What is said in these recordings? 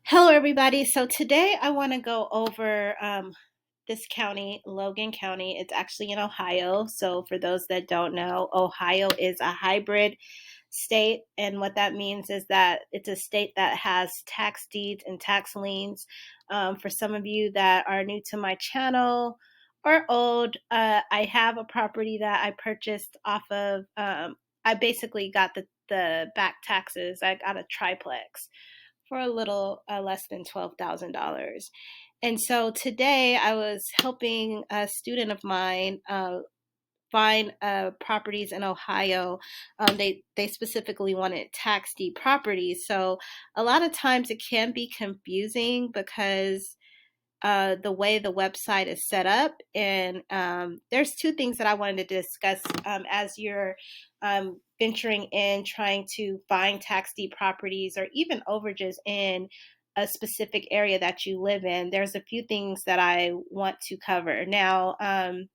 Hello, everybody. So today I want to go over this county, Logan County. It's actually in Ohio. So for those that don't know, Ohio is a hybrid state. And what that means is that it's a state that has tax deeds and tax liens. For some of you that are new to my channel or old, I have a property that I purchased off of, I basically got the back taxes. I got a triplex for a little less than $12,000. And so today I was helping a student of mine find properties in Ohio. They specifically wanted tax deed properties. So a lot of times it can be confusing because the way the website is set up. And there's two things that I wanted to discuss as you're venturing in trying to find tax deed properties or even overages in a specific area that you live in. There's a few things that I want to cover. Now, I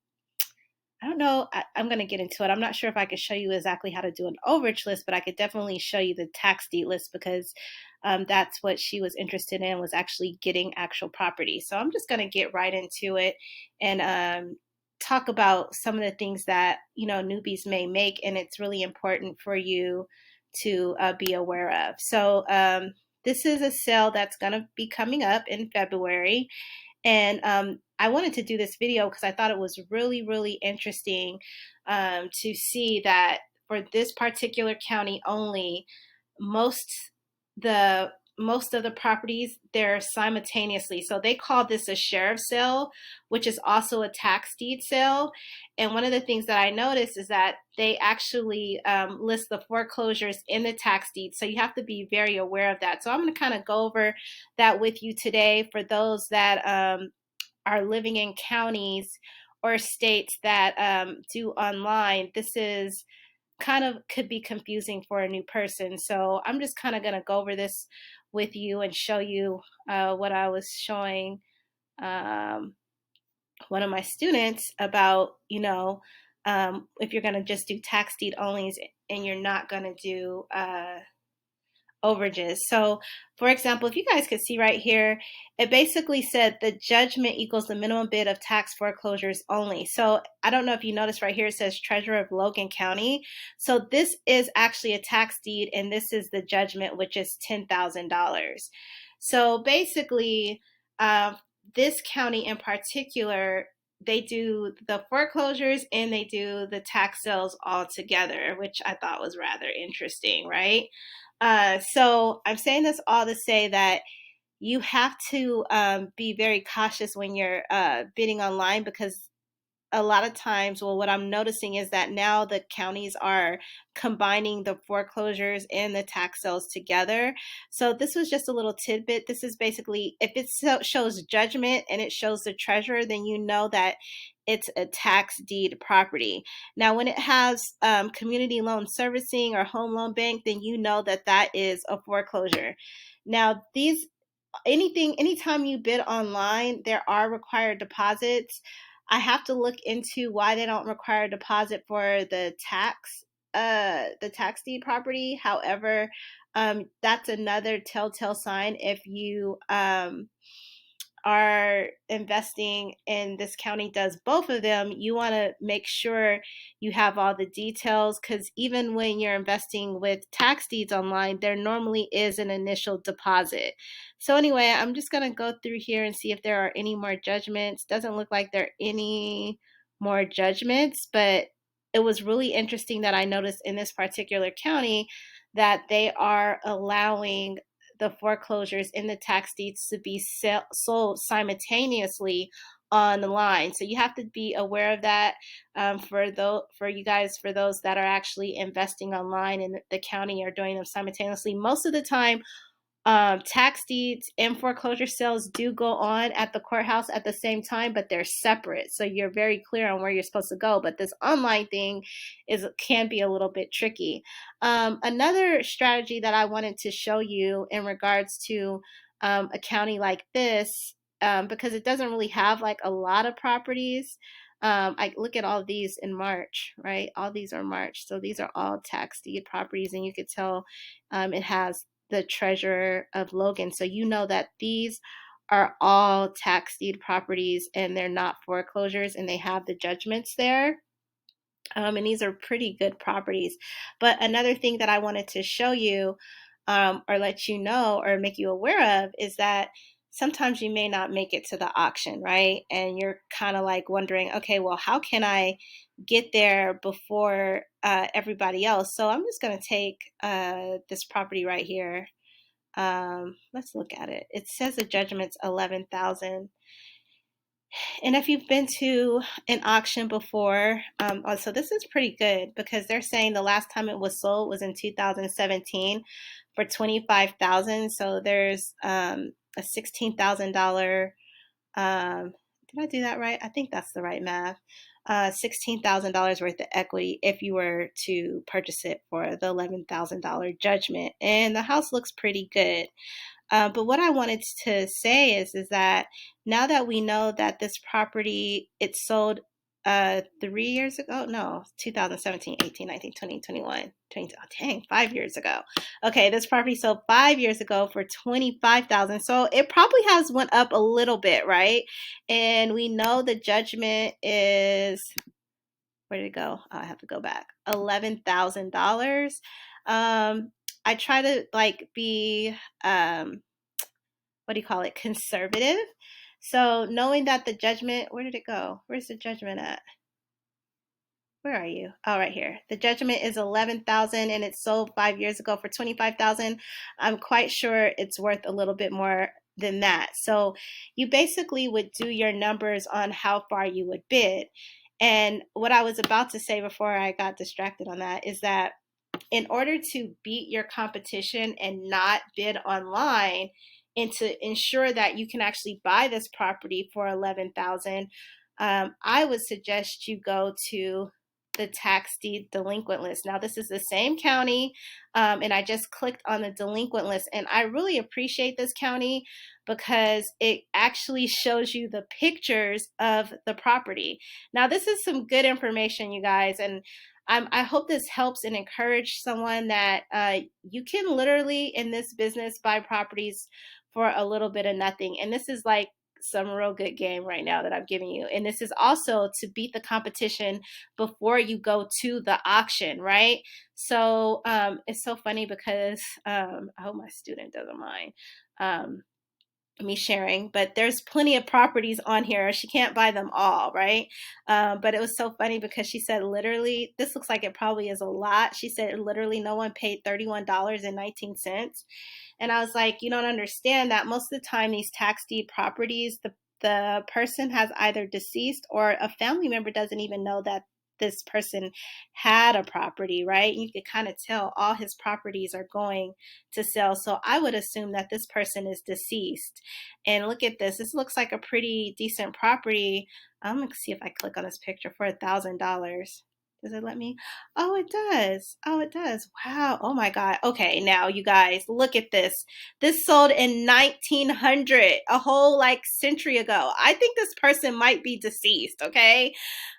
don't know. I'm going to get into it. I'm not sure if I could show you exactly how to do an overage list, but I could definitely show you the tax deed list because that's what she was interested in, was actually getting actual property. So I'm just going to get right into it and talk about some of the things that, newbies may make. And it's really important for you to be aware of. So this is a sale that's going to be coming up in February. And I wanted to do this video because I thought it was really, really interesting to see that for this particular county only, most the most of the properties, they're simultaneously. So they call this a sheriff's sale, which is also a tax deed sale. And one of the things that I noticed is that they actually list the foreclosures in the tax deed. So you have to be very aware of that. So I'm going to kind of go over that with you today for those that are living in counties or states that do online. This is kind of could be confusing for a new person. So I'm just kind of going to go over this with you and show you what I was showing um, one of my students about, if you're going to just do tax deed onlys and you're not going to do overages. So, for example, if you guys could see right here, it basically said the judgment equals the minimum bid of tax foreclosures only. So, I don't know if you notice right here, it says Treasurer of Logan County. So, this is actually a tax deed, and this is the judgment, which is $10,000. So, basically, this county in particular, they do the foreclosures and they do the tax sales all together, which I thought was rather interesting, right? So I'm saying this all to say that you have to be very cautious when you're bidding online because a lot of times, well, what I'm noticing is that now the counties are combining the foreclosures and the tax sales together. So this was just a little tidbit. This is basically, if it shows judgment and it shows the treasurer, then you know that it's a tax deed property. Now, when it has community loan servicing or home loan bank, then you know that that is a foreclosure. Now, anytime you bid online, there are required deposits. I have to look into why they don't require a deposit for the tax deed property. However, that's another telltale sign if you are investing and this county does both of them. You want to make sure you have all the details because even when you're investing with tax deeds online, there normally is an initial deposit. So anyway, I'm just going to go through here and see if there are any more judgments. Doesn't look like there are any more judgments, but it was really interesting that I noticed in this particular county that they are allowing the foreclosures in the tax deeds to be sold simultaneously on the line. So you have to be aware of that for you guys, for those that are actually investing online and the county are doing them simultaneously. Most of the time, tax deeds and foreclosure sales do go on at the courthouse at the same time, but they're separate. So you're very clear on where you're supposed to go. But this online thing can be a little bit tricky. Another strategy that I wanted to show you in regards to a county like this, because it doesn't really have like a lot of properties. I look at all of these in March, right? All these are March. So these are all tax deed properties, and you could tell it has the treasurer of Logan. So you know that these are all tax deed properties and they're not foreclosures and they have the judgments there. And these are pretty good properties. But another thing that I wanted to show you, or let you know or make you aware of, is that sometimes you may not make it to the auction, right? And you're kind of like wondering, okay, well, how can I get there before everybody else? So I'm just going to take this property right here. Let's look at it. It says the judgment's 11,000. And if you've been to an auction before, so this is pretty good because they're saying the last time it was sold was in 2017 for 25,000. So there's a $16,000. Did I do that right? I think that's the right math. $16,000 worth of equity if you were to purchase it for the $11,000 judgment. And the house looks pretty good. But what I wanted to say is that now that we know that this property, it sold 3 years ago, no, 2017, 18, 19, 20, 21, 20, oh, dang, 5 years ago. Okay, this property sold 5 years ago for 25,000. So it probably has went up a little bit, right? And we know the judgment is, where did it go? Oh, I have to go back. $11,000. I try to like be what do you call it, conservative. So knowing that the judgment, where did it go? Where's the judgment at? Where are you? Oh, right here. The judgment is 11,000 and it sold 5 years ago for 25,000. I'm quite sure it's worth a little bit more than that. So you basically would do your numbers on how far you would bid. And what I was about to say before I got distracted on that is that in order to beat your competition and not bid online and to ensure that you can actually buy this property for 11,000, I would suggest you go to the tax deed delinquent list. Now, this is the same county, and I just clicked on the delinquent list, and I really appreciate this county because it actually shows you the pictures of the property. Now, this is some good information, you guys, and I hope this helps and encourage someone that you can literally in this business buy properties for a little bit of nothing. And this is like some real good game right now that I'm giving you. And this is also to beat the competition before you go to the auction, right? So it's so funny because I hope my student doesn't mind. Me sharing, but there's plenty of properties on here. She can't buy them all, right? But it was so funny because she said literally, this looks like it probably is a lot. She said literally no one paid $31.19. And I was like, you don't understand that most of the time these tax deed properties, the person has either deceased or a family member doesn't even know that this person had a property, right? You could kind of tell all his properties are going to sell. So I would assume that this person is deceased. And look at this. This looks like a pretty decent property. I'm going to see if I click on this picture for $1,000. Does it let me? Oh, it does. Oh, it does. Wow. Oh my God. Okay. Now you guys look at this. This sold in 1900, a whole like century ago. I think this person might be deceased. Okay.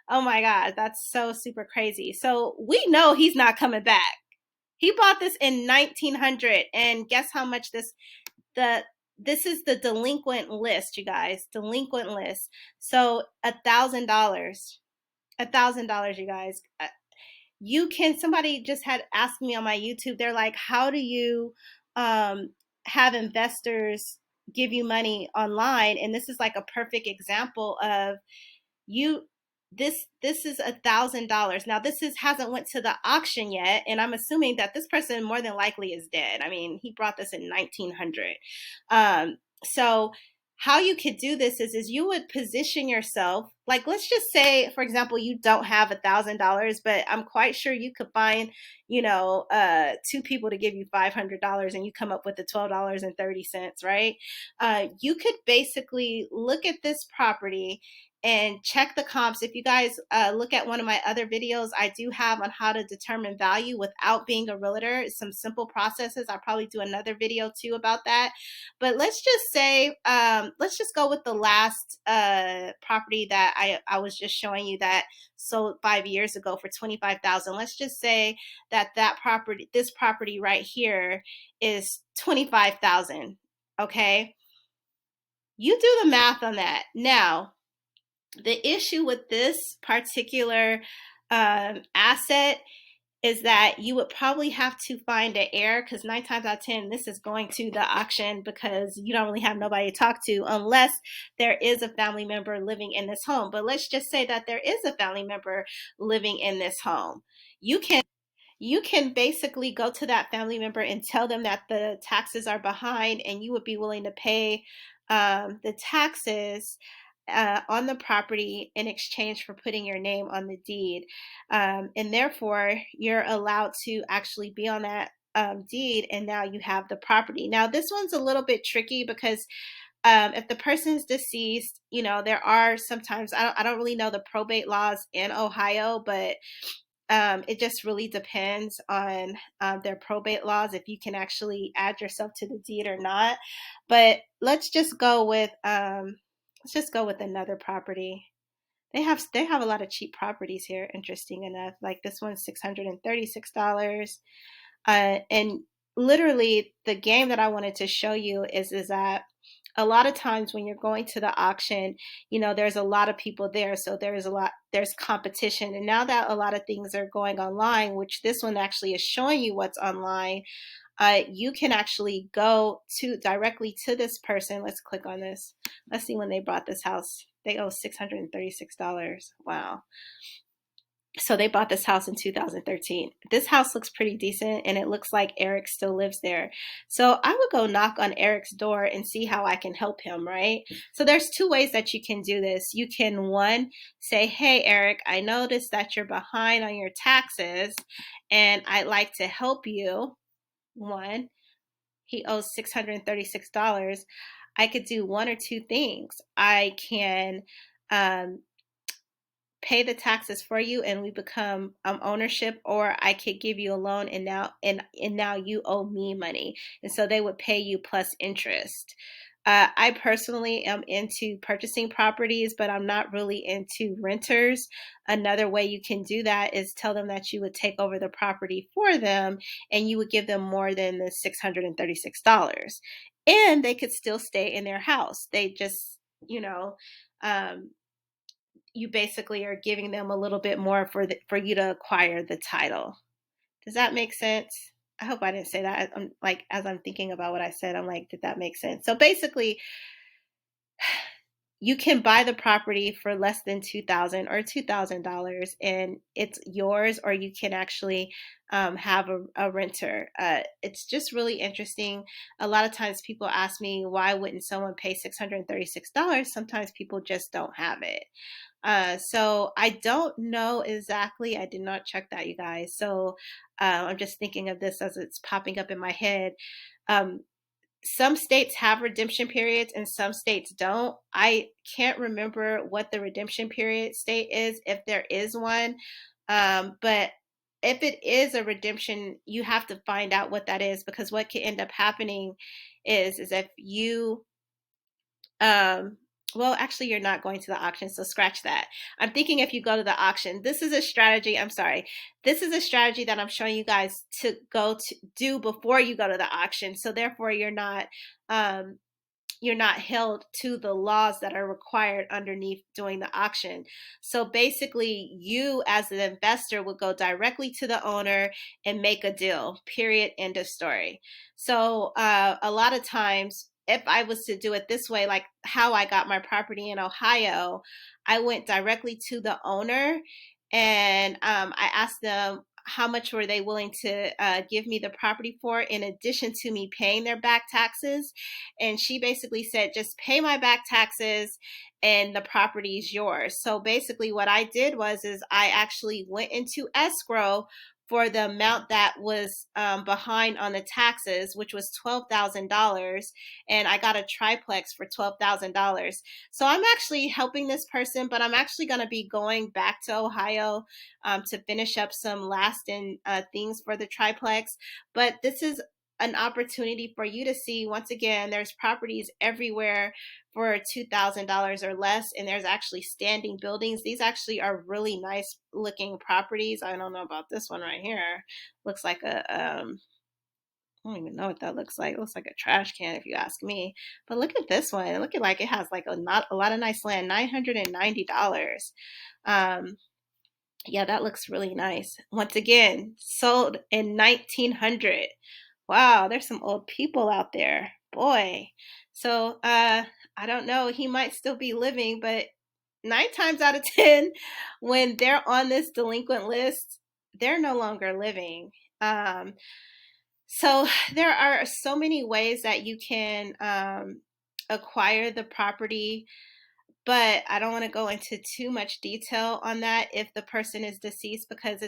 Oh my God. That's so super crazy. So we know he's not coming back. He bought this in 1900 and guess how much this is the delinquent list, you guys, delinquent list. So $1,000. $1,000, you guys. You can, somebody just had asked me on my YouTube, they're like, how do you have investors give you money online? And this is like a perfect example of you, this is $1,000. Now this hasn't went to the auction yet, and I'm assuming that this person more than likely is dead. I mean, he brought this in 1900. So how you could do this is you would position yourself, like let's just say, for example, you don't have $1,000, but I'm quite sure you could find, two people to give you $500 and you come up with the $12.30, right? You could basically look at this property and check the comps. If you guys look at one of my other videos, I do have on how to determine value without being a realtor. Some simple processes. I'll probably do another video too about that. But let's just say, let's just go with the last property that I was just showing you that sold 5 years ago for $25,000. Let's just say that this property right here is $25,000. Okay, you do the math on that. Now, the issue with this particular asset is that you would probably have to find an heir, because 9 times out of 10, this is going to the auction because you don't really have nobody to talk to unless there is a family member living in this home. But let's just say that there is a family member living in this home. You can basically go to that family member and tell them that the taxes are behind and you would be willing to pay the taxes on the property in exchange for putting your name on the deed. And therefore, you're allowed to actually be on that deed, and now you have the property. Now, this one's a little bit tricky because if the person is deceased, there are sometimes, I don't really know the probate laws in Ohio, but it just really depends on their probate laws, if you can actually add yourself to the deed or not. But let's just go with another property. They have a lot of cheap properties here, interesting enough. Like this one's $636. And literally the game that I wanted to show you is that a lot of times when you're going to the auction, there's a lot of people there. So there's competition. And now that a lot of things are going online, which this one actually is showing you what's online, you can actually go directly to this person. Let's click on this. Let's see when they bought this house. They owe $636. Wow. So they bought this house in 2013. This house looks pretty decent, and it looks like Eric still lives there. So I would go knock on Eric's door and see how I can help him, right? So there's 2 ways that you can do this. You can, one, say, hey, Eric, I noticed that you're behind on your taxes, and I'd like to help you. One, he owes $636. I could do one or two things. I can pay the taxes for you and we become ownership, or I could give you a loan and now you owe me money, and so they would pay you plus interest. I personally am into purchasing properties, but I'm not really into renters. Another way you can do that is tell them that you would take over the property for them and you would give them more than the $636, and they could still stay in their house. They just, you basically are giving them a little bit more for you to acquire the title. Does that make sense? I hope I didn't say that. I'm like, as I'm thinking about what I said, I'm like, did that make sense? So basically, you can buy the property for less than $2,000 or $2,000 and it's yours, or you can actually have a renter. It's just really interesting. A lot of times people ask me, why wouldn't someone pay $636? Sometimes people just don't have it. So I don't know exactly. I did not check that, you guys. So I'm just thinking of this as it's popping up in my head. Some states have redemption periods and some states don't. I can't remember what the redemption period state is, if there is one. But if it is a redemption, you have to find out what that is, because what can end up happening is if you well, actually, you're not going to the auction, so scratch that. I'm thinking if you go to the auction, this is a strategy. I'm sorry. This is a strategy that I'm showing you guys to go to do before you go to the auction. So therefore, you're not held to the laws that are required underneath doing the auction. So basically, you as an investor would go directly to the owner and make a deal, period, end of story. So a lot of times, if I was to do it this way, like how I got my property in Ohio, I went directly to the owner and I asked them how much were they willing to give me the property for, in addition to me paying their back taxes. And she basically said, just pay my back taxes and the property is yours. So basically what I did is I actually went into escrow for the amount that was behind on the taxes, which was $12,000, and I got a triplex for $12,000. So I'm actually helping this person, but I'm actually going to be going back to Ohio to finish up some last in things for the triplex. But this is an opportunity for you to see, once again, there's properties everywhere for $2,000 or less, and there's actually standing buildings. These actually are really nice looking properties. I don't know about this one right here. Looks like I don't even know what that looks like. It looks like a trash can if you ask me. But look at this one. Look at, like, it has like not a lot of nice land. $990. Um, yeah, that looks really nice. Once again, sold in 1900. Wow, there's some old people out there. Boy. So I don't know. He might still be living, but 9 times out of 10, when they're on this delinquent list, they're no longer living. So there are so many ways that you can acquire the property, but I don't want to go into too much detail on that if the person is deceased, because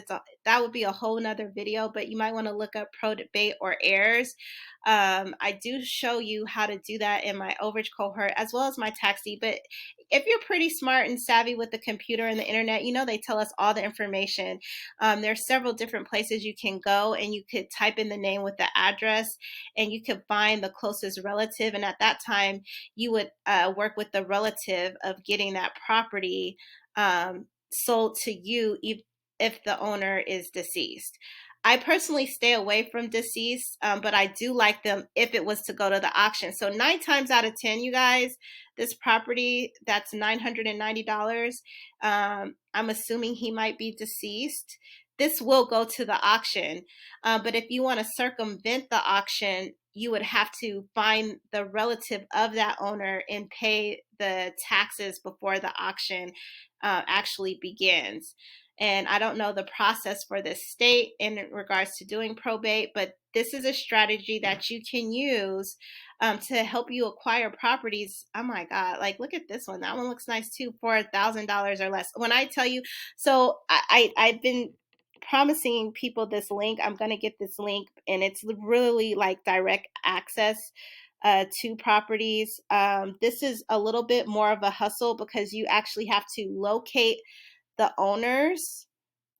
that would be a whole nother video. But you might want to look up probate or heirs. I do show you how to do that in my overage cohort as well as my tax deed. But if you're pretty smart and savvy with the computer and the internet, they tell us all the information. There's several different places you can go, and you could type in the name with the address, and you could find the closest relative. And at that time, you would work with the relative of getting that property sold to you if the owner is deceased. I personally stay away from deceased, but I do like them if it was to go to the auction. So 9 times out of 10, you guys, this property that's $990, I'm assuming he might be deceased. This will go to the auction. But if you want to circumvent the auction, you would have to find the relative of that owner and pay the taxes before the auction actually begins. And I don't know the process for this state in regards to doing probate, but this is a strategy that you can use to help you acquire properties. Oh my God, like look at this one. That one looks nice too, for $1,000 or less. When I tell you, so I've been promising people this link. I'm going to get this link, and it's really like direct access to properties. This is a little bit more of a hustle because you actually have to locate the owners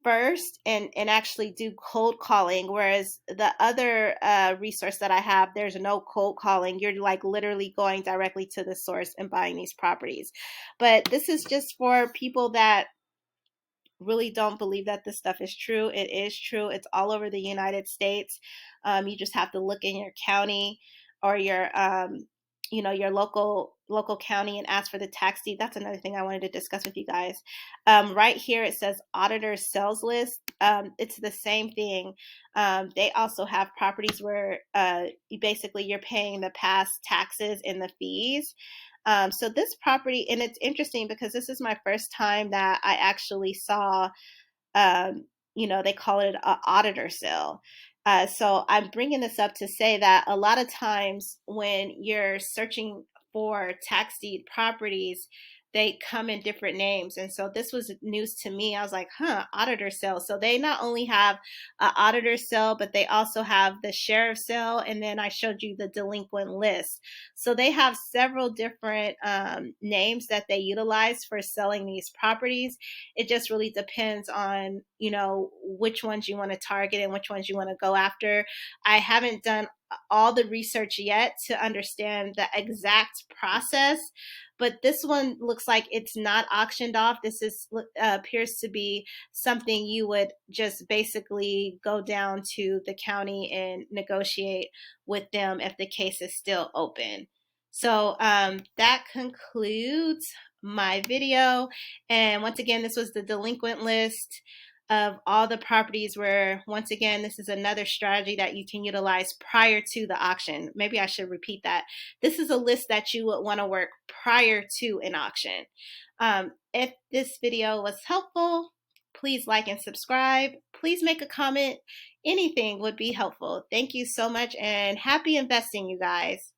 first and actually do cold calling, whereas the other resource that I have, there's no cold calling. You're like literally going directly to the source and buying these properties. But this is just for people that really don't believe that this stuff is true. It is true. It's all over the United States. You just have to look in your county or your local county and ask for the tax deed. That's another thing I wanted to discuss with you guys. Right here it says auditor sales list. It's the same thing. They also have properties where you're paying the past taxes and the fees. So this property, and it's interesting because this is my first time that I actually saw, they call it an auditor sale. So I'm bringing this up to say that a lot of times when you're searching for tax deed properties, they come in different names. And so this was news to me. I was like, auditor sale. So they not only have an auditor sale, but they also have the sheriff sale. And then I showed you the delinquent list. So they have several different names that they utilize for selling these properties. It just really depends on, which ones you want to target and which ones you want to go after. I haven't done all the research yet to understand the exact process, but this one looks like it's not auctioned off. This appears to be something you would just basically go down to the county and negotiate with them if the case is still open. So that concludes my video. And once again, this was the delinquent list of all the properties where, once again, this is another strategy that you can utilize prior to the auction. Maybe I should repeat that. This is a list that you would want to work prior to an auction. If this video was helpful, please like and subscribe. Please make a comment. Anything would be helpful. Thank you so much, and happy investing, you guys.